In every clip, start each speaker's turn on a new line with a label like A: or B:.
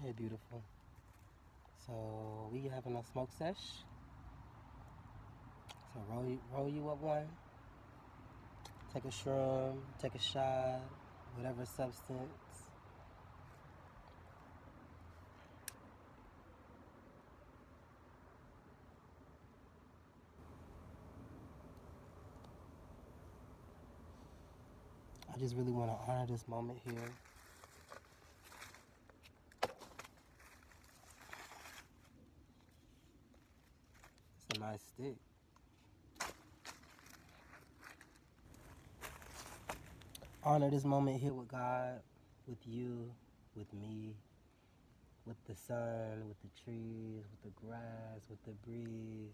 A: Hey, beautiful. So we having a smoke sesh. So roll you up one. Take a shroom, take a shot, whatever substance. I just really want to honor this moment here. It's a nice stick. Honor this moment here with God, with you, with me, with the sun, with the trees, with the grass, with the breeze,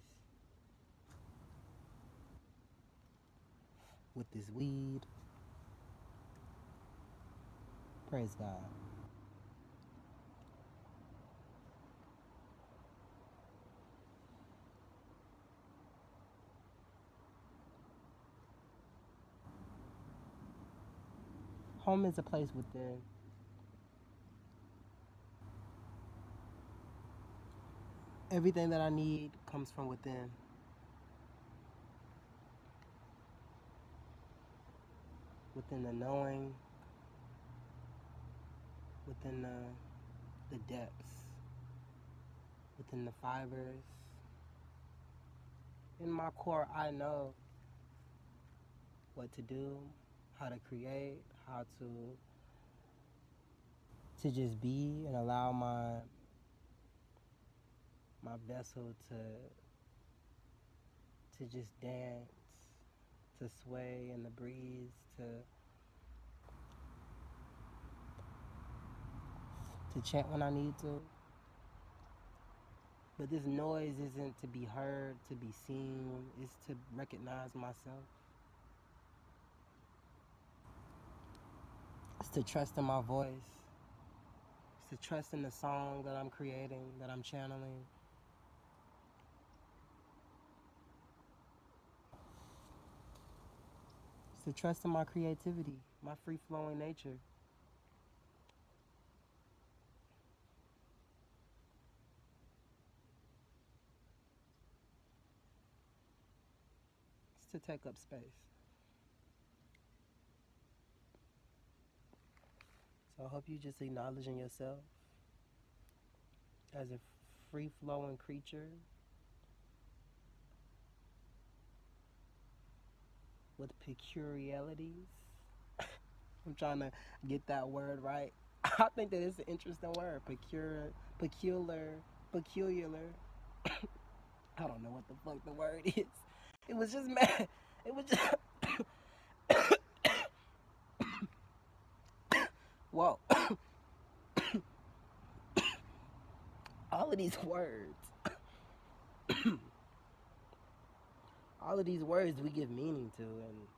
A: with this weed. Praise God. Home is a place within. Everything that I need comes from within. Within the knowing, within the depths, within the fibers. In my core, I know what to do, how to create, how to just be and allow my vessel to just dance, to sway in the breeze, to chant when I need to. But this noise isn't to be heard, to be seen, it's to recognize myself. It's to trust in my voice. It's to trust in the song that I'm creating, that I'm channeling. It's to trust in my creativity, my free-flowing nature. It's to take up space. So I hope you just acknowledging yourself as a free-flowing creature with peculiarities. I'm trying to get that word right. I think that it's an interesting word. Peculiar. I don't know what the fuck the word is. It was just mad. It was just whoa. All of these words. All of these words we give meaning to and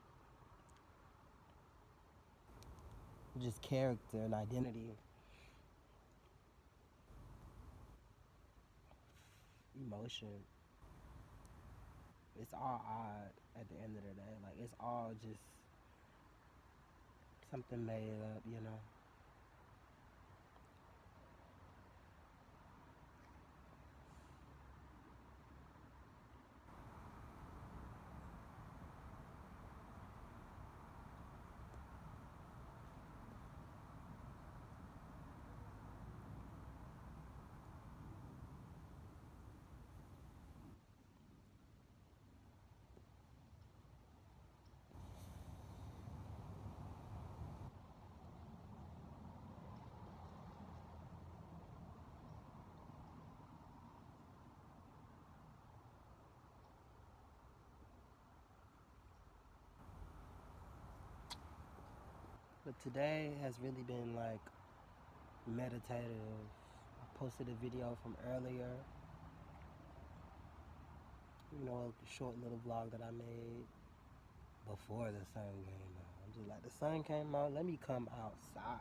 A: just character and identity, emotion. It's all odd at the end of the day. Like it's all just something made up, you know. But today has really been like meditative. I posted a video from earlier, you know, a short little vlog that I made before the sun came out. I'm just like, the sun came out, let me come outside.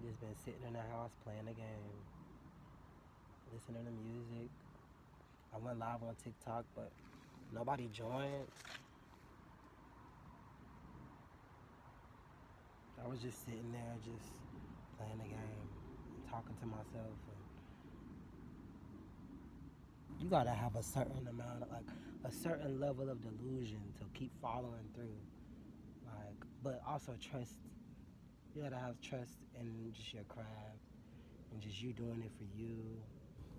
A: Just been sitting in the house playing the game, listening to music. I went live on TikTok, but nobody joined. I was just sitting there, just playing the game, talking to myself. And you gotta have a certain amount of, like, a certain level of delusion to keep following through. Like, but also trust. You gotta have trust in just your craft and just you doing it for you.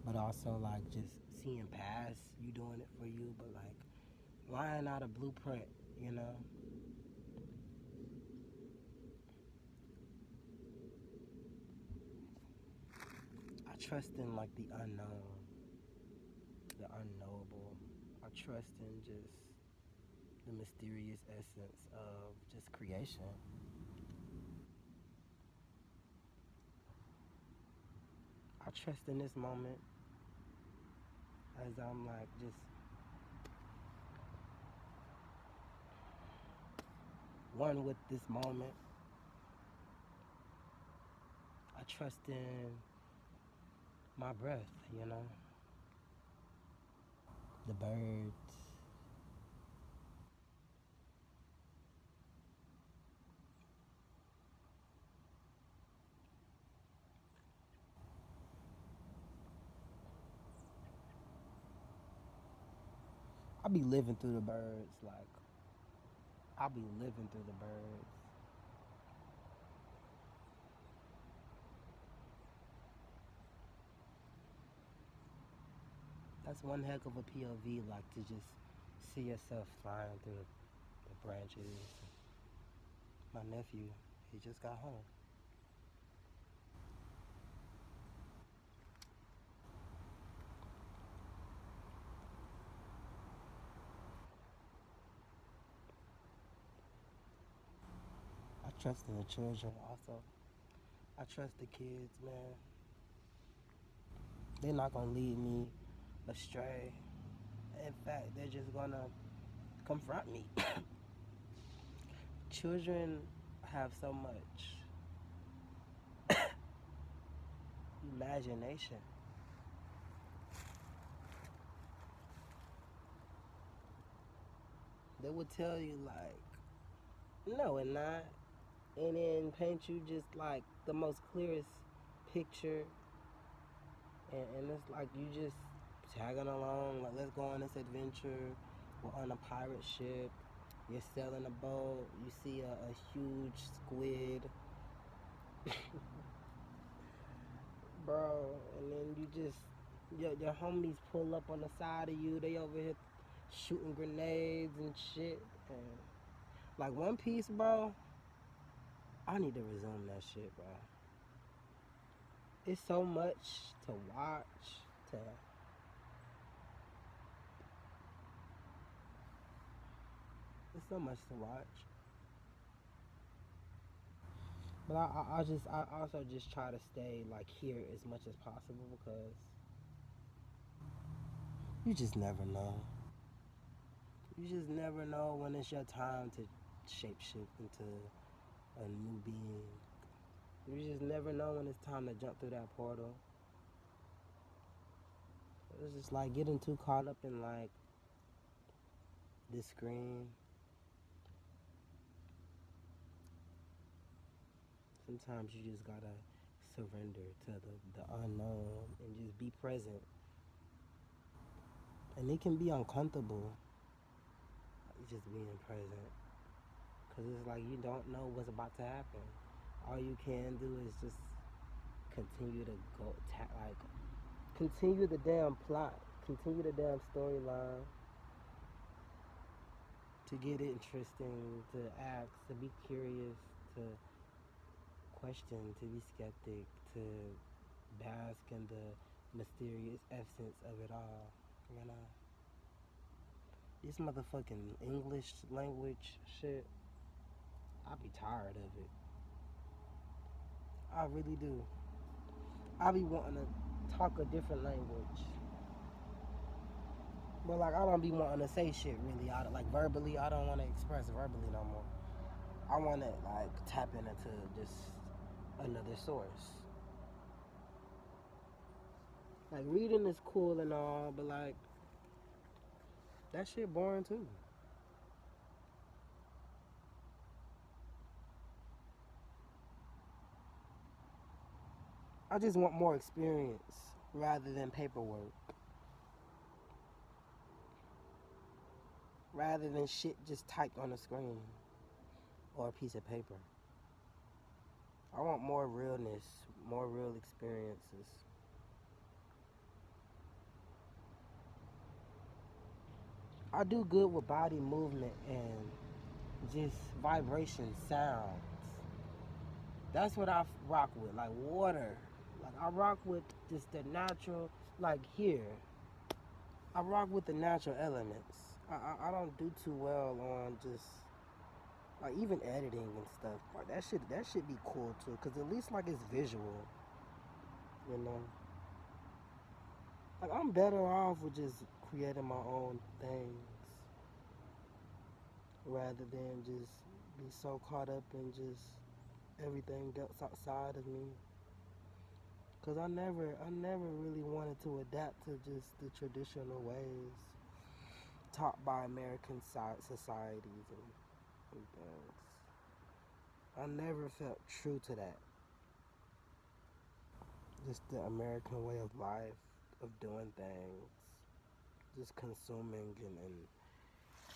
A: But also, like, just seeing past you doing it for you, but like laying out a blueprint, you know? I trust in like the unknown, the unknowable. I trust in just the mysterious essence of just creation. I trust in this moment as I'm like just one with this moment. I trust in my breath, you know? The birds. I be living through the birds, like I be living through the birds. That's one heck of a POV, like to just see yourself flying through the branches. My nephew, he just got home. I trust in the children also. I trust the kids, man. They're not gonna lead me astray. In fact, they're just gonna confront me. Children have so much imagination. They would tell you like, no, and not, and then paint you just like the most clearest picture, and it's like you just tagging along. Like, let's go on this adventure. We're on a pirate ship. You're sailing a boat. You see a huge squid, bro, and then you just your homies pull up on the side of you. They over here shooting grenades and shit. And like One Piece, bro. I need to resume that shit, bro. It's so much to watch. To It's so much to watch. But I also just try to stay like here as much as possible because you just never know. You just never know when it's your time to shapeshift into a new being. You just never know when it's time to jump through that portal. It's just like getting too caught up in like this screen. Sometimes you just gotta surrender to the unknown and just be present. And it can be uncomfortable, just being present. Because it's like you don't know what's about to happen. All you can do is just continue to like, continue the damn plot, continue the damn storyline, to get interesting, to ask, to be curious, to question, to be skeptic, to bask in the mysterious essence of it all. You know, this motherfucking English language shit, I be tired of it. I really do. I be wanting to talk a different language. But like I don't be wanting to say shit really. Like verbally, I don't want to express verbally no more. I want to like tap into just another source. Like reading is cool and all, but like that shit boring too. I just want more experience rather than paperwork, rather than shit just typed on a screen or a piece of paper. I want more realness, more real experiences. I do good with body movement and just vibration sounds. That's what I rock with, like water. Like I rock with just the natural, like here. I rock with the natural elements. I don't do too well on just like even editing and stuff. Like that should be cool too, cause at least like it's visual, you know. Like I'm better off with just creating my own things rather than just be so caught up in just everything else outside of me. Cause I never really wanted to adapt to just the traditional ways taught by American societies and things. I never felt true to that. Just the American way of life, of doing things, just consuming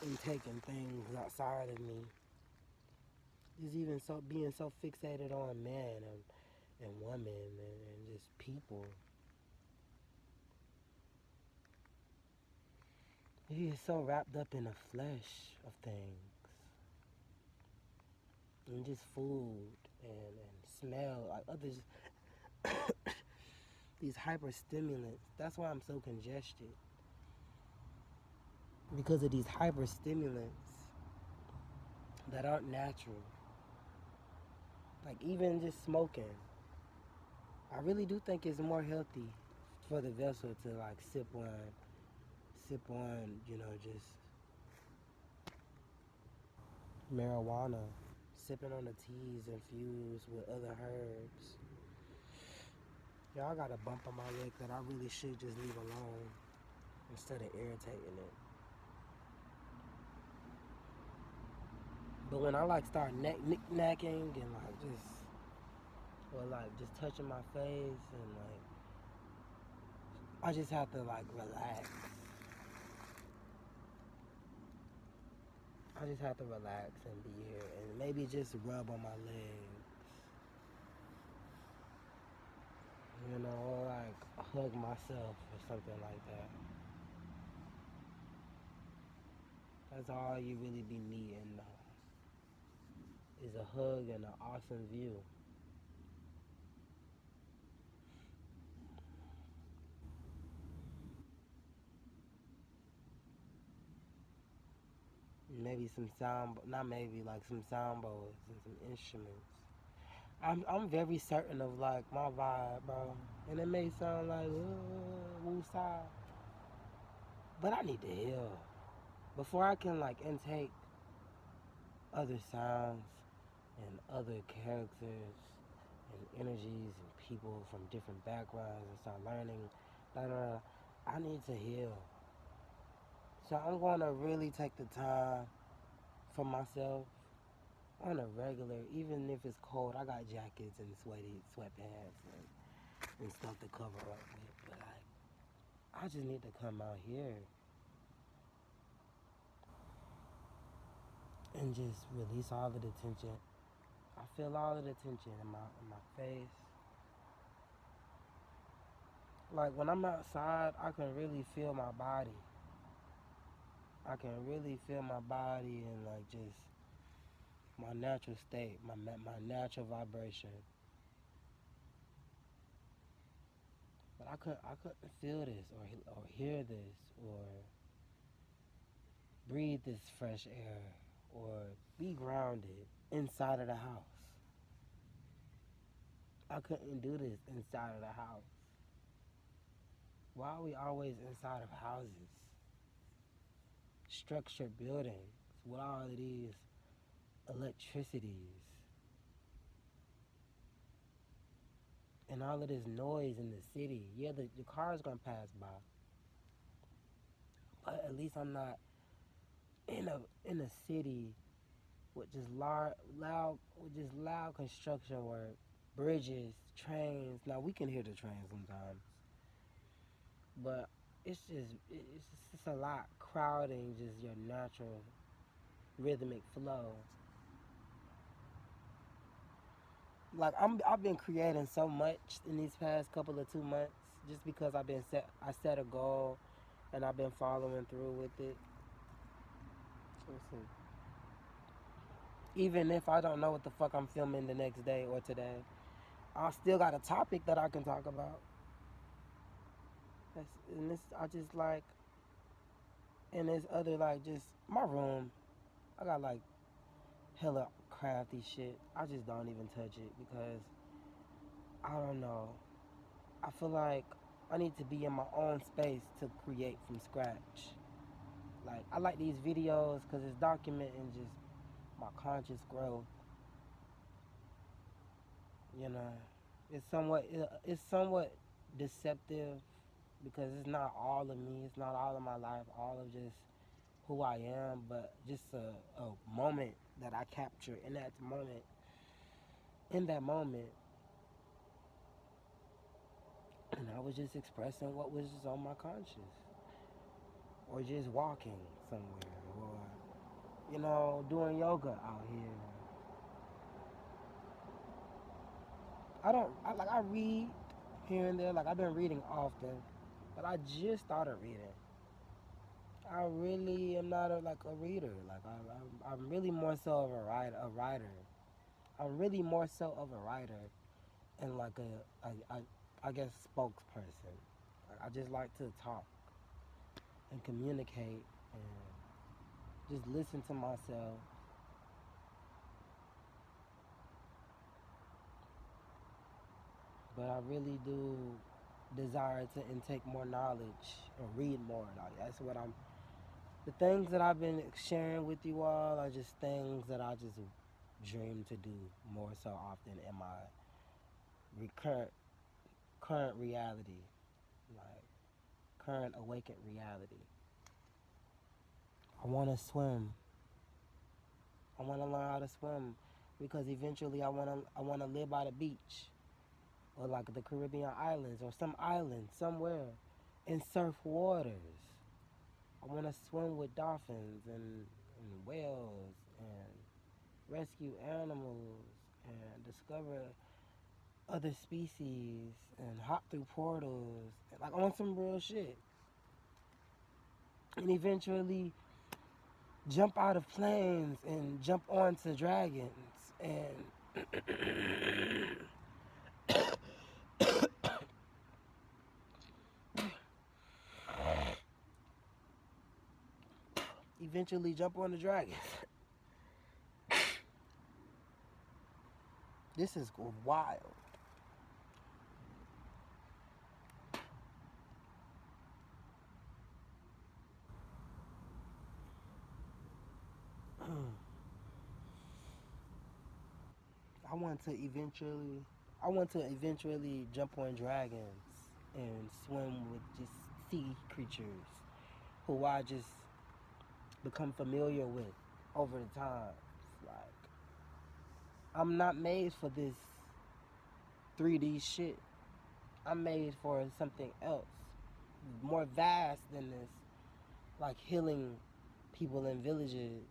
A: and taking things outside of me. Just even so being so fixated on men and women and just people. You get so wrapped up in the flesh of things and just food and smell. Like others, these hyper stimulants. That's why I'm so congested. Because of these hyper stimulants that aren't natural. Like even just smoking. I really do think it's more healthy for the vessel to like sip on, just marijuana, sipping on the teas infused with other herbs. Yeah, I got a bump on my leg that I really should just leave alone instead of irritating it. But when I like start knick-knacking and like just touching my face and like, I just have to like relax. I just have to relax and be here and maybe just rub on my legs, or like hug myself or something like that. That's all you really be needing though, is a hug and an awesome view. Maybe some sound, not maybe, like some sound bowls and some instruments. I'm very certain of like my vibe, bro. And it may sound like woo side, but I need to heal before I can like intake other sounds and other characters and energies and people from different backgrounds and start learning. Da, da, da. I need to heal. So I'm gonna really take the time for myself on a regular, even if it's cold. I got jackets and sweatpants and stuff to cover up with. But I just need to come out here and just release all of the tension. I feel all of the tension in my face. Like when I'm outside, I can really feel my body. I can really feel my body and like just my natural state, my natural vibration. But I couldn't feel this or hear this or breathe this fresh air or be grounded inside of the house. I couldn't do this inside of the house. Why are we always inside of houses? Structured buildings with all of these electricities and all of this noise in the city. Yeah, the car's gonna pass by, but at least I'm not in a city with just loud with just loud construction work bridges, trains. Now we can hear the trains sometimes, but it's just a lot crowding just your natural rhythmic flow. Like I've been creating so much in these past couple of 2 months just because I set a goal and I've been following through with it. Listen, even if I don't know what the fuck I'm filming the next day or today, I still got a topic that I can talk about. And this I just like, and there's other like just my room. I got like hella crafty shit. I just don't even touch it because I don't know. I feel like I need to be in my own space to create from scratch. Like I like these videos because it's documenting just my conscious growth. You know, it's somewhat deceptive because it's not all of me. It's not all of my life. All of just who I am, but just a moment that I capture in that moment. In that moment, and I was just expressing what was just on my conscience, or just walking somewhere, or doing yoga out here. I read here and there. Like I've been reading often, but I just started reading. I really am not like a reader. Like I'm really more so of a writer. I'm really more so of a writer and like I guess spokesperson. Like, I just like to talk and communicate and just listen to myself. But I really do desire to intake more knowledge and read more. Like that's what I'm. The things that I've been sharing with you all are just things that I just dream to do more so often in my recurrent current reality, like current awakened reality. I want to swim. I want to learn how to swim because eventually I want to live by the beach or like the Caribbean islands or some island somewhere and surf waters. I want to swim with dolphins and whales and rescue animals and discover other species and hop through portals. Like on some real shit. And eventually jump out of planes and jump onto dragons and eventually jump on the dragons. This is wild. I want to eventually I want to eventually jump on dragons and swim with just sea creatures who I just become familiar with over the time. Like I'm not made for this 3D shit. I'm made for something else, more vast than this, like healing people in villages.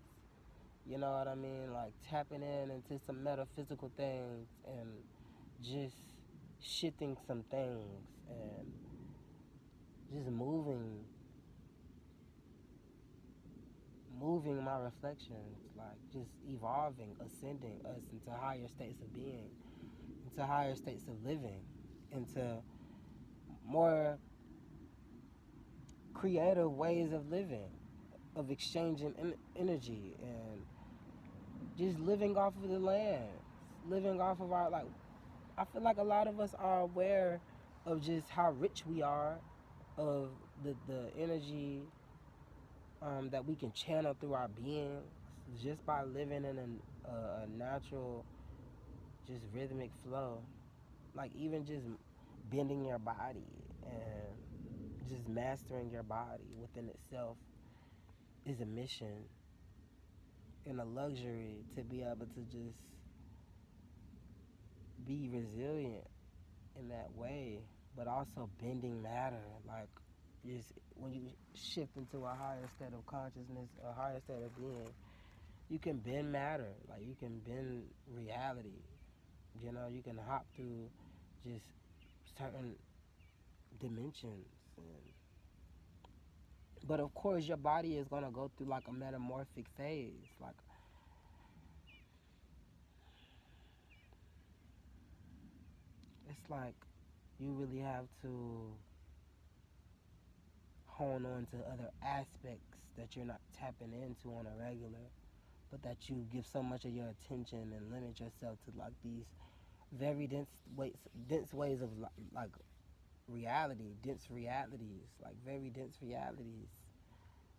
A: You know what I mean? Like tapping in into some metaphysical things and just shifting some things and just moving my reflections, like just evolving, ascending us into higher states of being, into higher states of living, into more creative ways of living, of exchanging energy and just living off of the land, living off of our like. I feel like a lot of us are aware of just how rich we are, of the energy that we can channel through our beings just by living in a natural, just rhythmic flow. Like even just bending your body and just mastering your body within itself is a mission and a luxury to be able to just be resilient in that way, but also bending matter. Like, just when you shift into a higher state of consciousness, a higher state of being, you can bend matter. Like, you can bend reality. You can hop through just certain dimensions. But of course, your body is gonna go through like a metamorphic phase. Like, it's like you really have to hone on to other aspects that you're not tapping into on a regular, but that you give so much of your attention and limit yourself to like these very dense ways of like reality, dense realities, like very dense realities.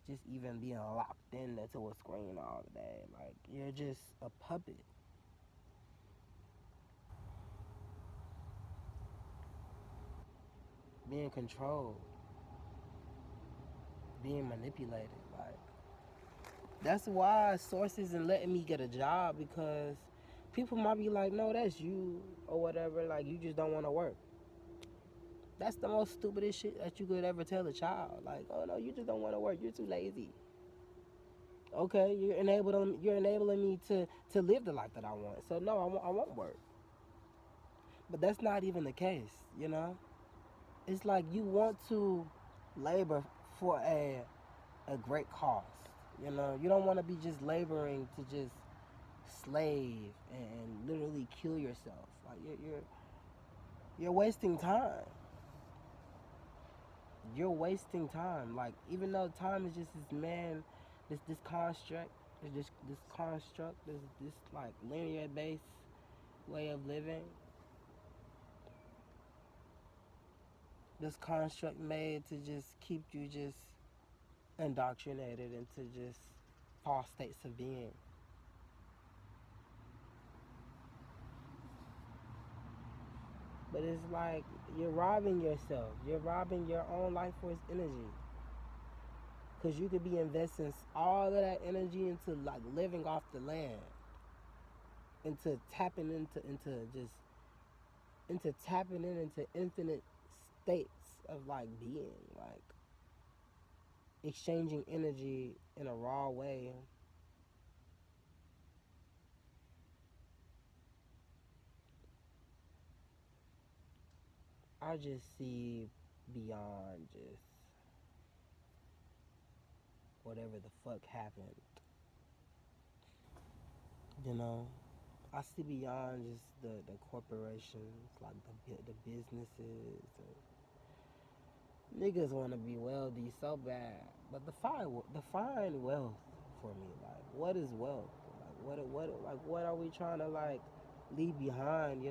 A: Just even being locked into a screen all day, like you're just a puppet, being controlled, being manipulated. Like, that's why sources isn't letting me get a job, because people might be like, no, that's you or whatever. Like, you just don't want to work. That's the most stupidest shit that you could ever tell a child. Like, oh no, you just don't want to work. You're too lazy. Okay, you're enabling me to live the life that I want. So no, I won't work. But that's not even the case. It's like you want to labor for a great cause. You don't want to be just laboring to just slave and literally kill yourself. Like, you're wasting time. You're wasting time. Like, even though time is just this construct, this construct, this like linear based way of living, this construct made to just keep you just indoctrinated into just false states of being. But it's like you're robbing yourself. You're robbing your own life force energy. Because you could be investing all of that energy into like living off the land, into tapping into infinite states of like being, like exchanging energy in a raw way. I just see beyond just whatever the fuck happened. You know, I see beyond just the corporations, like the businesses. Niggas want to be wealthy so bad, but define wealth for me. Like, what is wealth? What are we trying to like leave behind?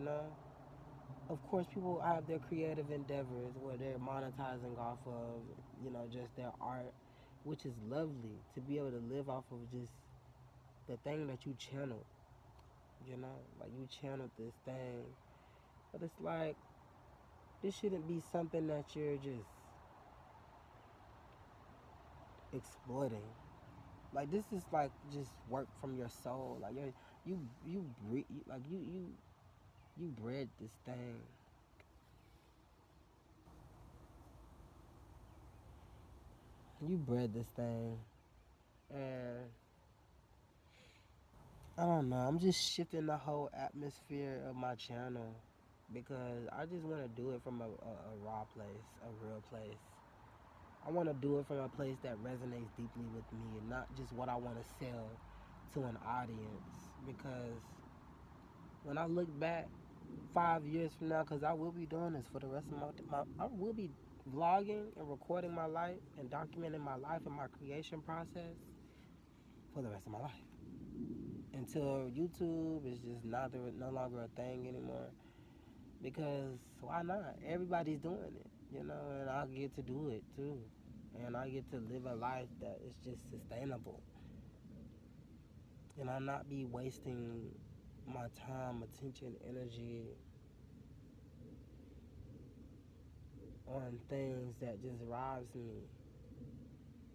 A: Of course, people have their creative endeavors where they're monetizing off of just their art, which is lovely to be able to live off of just the thing that you channel. Like you channeled this thing, but it's like this shouldn't be something that you're just exploiting. Like, this is like just work from your soul. Like, you breathe, like you bred this thing. You bred this thing, and I don't know. I'm just shifting the whole atmosphere of my channel because I just want to do it from a raw place, a real place. I want to do it from a place that resonates deeply with me and not just what I want to sell to an audience. Because when I look back 5 years from now, because I will be doing this for the rest of I will be vlogging and recording my life and documenting my life and my creation process for the rest of my life until YouTube is just no longer a thing anymore. Because why not? Everybody's doing it, and I get to do it too, and I get to live a life that is just sustainable, and I not be wasting my time, attention, energy on things that just robs me.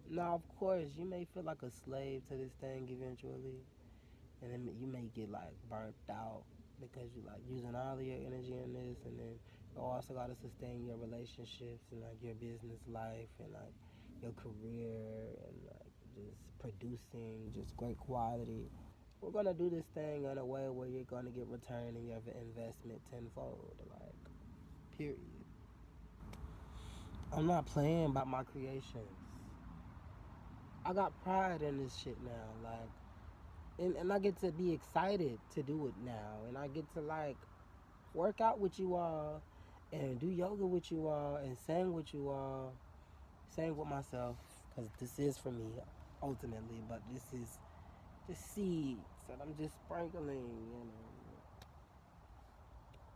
A: Now, of course, you may feel like a slave to this thing eventually, and then you may get like burnt out. because you like using all of your energy in this, and then you also got to sustain your relationships and like your business life and like your career and like just producing just great quality. We're gonna do this thing in a way where you're gonna get return in your investment tenfold. Like, period. I'm not playing about my creations. I got pride in this shit now. Like, and I get to be excited to do it now, and I get to like work out with you all, and do yoga with you all, and sing with you all, sing with myself, because this is for me ultimately, but this is just seeds that I'm just sprinkling.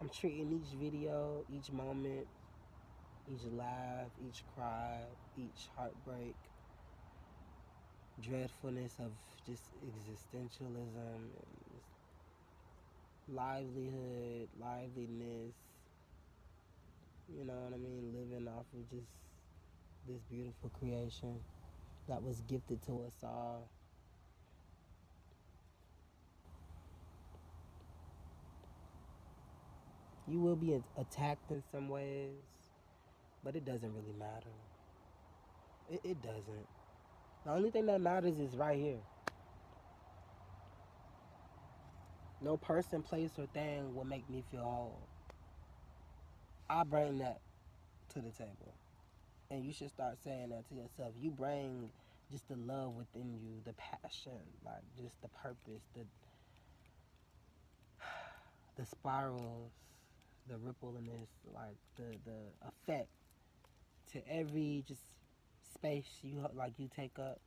A: I'm treating each video, each moment, each laugh, each cry, each heartbreak, dreadfulness of just existentialism, and just livelihood, liveliness, you know what I mean? Living off of just this beautiful creation that was gifted to us all. You will be attacked in some ways, but it doesn't really matter. It doesn't. The only thing that matters is right here. No person, place, or thing will make me feel whole. I bring that to the table. And you should start saying that to yourself. You bring just the love within you, the passion, like just the purpose, the spirals, the rippleness, like the effect to every just space you take up,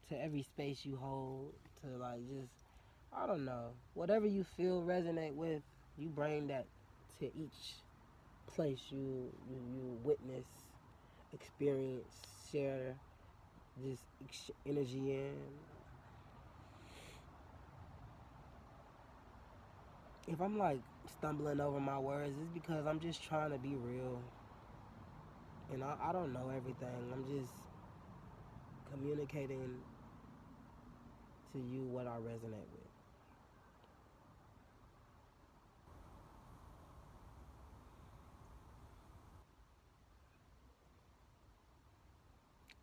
A: to every space you hold, to like just I don't know, whatever you feel resonate with, you bring that to each place you witness, experience, share, just energy in. If I'm like stumbling over my words, it's because I'm just trying to be real. And I don't know everything. I'm just communicating to you what I resonate with.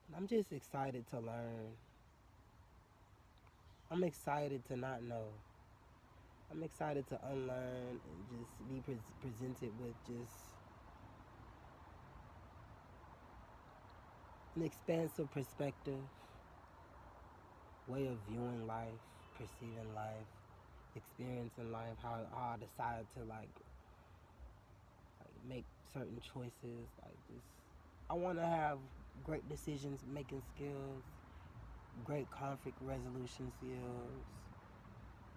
A: And I'm just excited to learn. I'm excited to not know. I'm excited to unlearn and just be presented with just an expansive perspective, way of viewing life, perceiving life, experiencing life, how I decide to like make certain choices, like just I want to have great decisions making skills, great conflict resolution skills,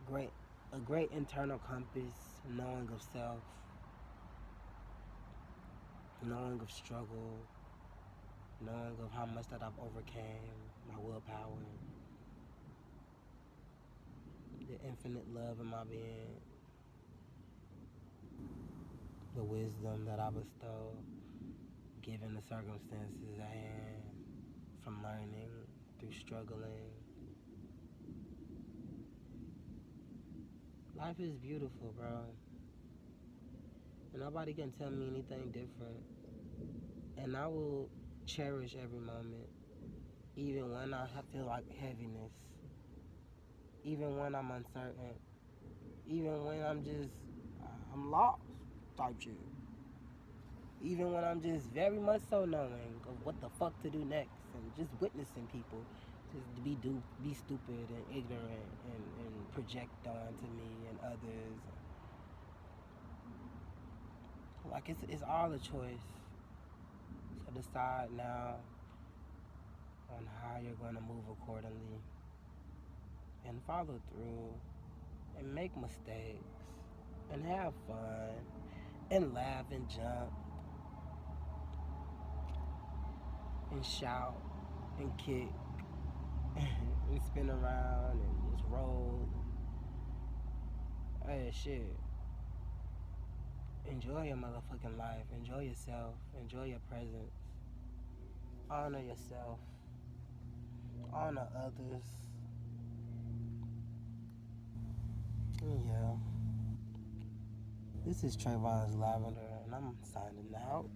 A: great a great internal compass, knowing of self, knowing of struggle, knowing of how much that I've overcame, my willpower, the infinite love in my being, the wisdom that I bestow, given the circumstances I am, from learning through struggling. Life is beautiful, bro. And nobody can tell me anything different. And I will cherish every moment, even when I feel like heaviness, even when I'm uncertain, even when I'm lost type shit. Even when I'm just very much so knowing of what the fuck to do next and just witnessing people just be stupid and ignorant and project onto me and others. Like it's all a choice. So decide now on how you're gonna move accordingly and follow through and make mistakes and have fun and laugh and jump and shout and kick and spin around and just roll. Hey, shit. Enjoy your motherfucking life. Enjoy yourself. Enjoy your presence. Honor yourself. Honor others. Yeah. This is Tre'Von's Lavender, and I'm signing out.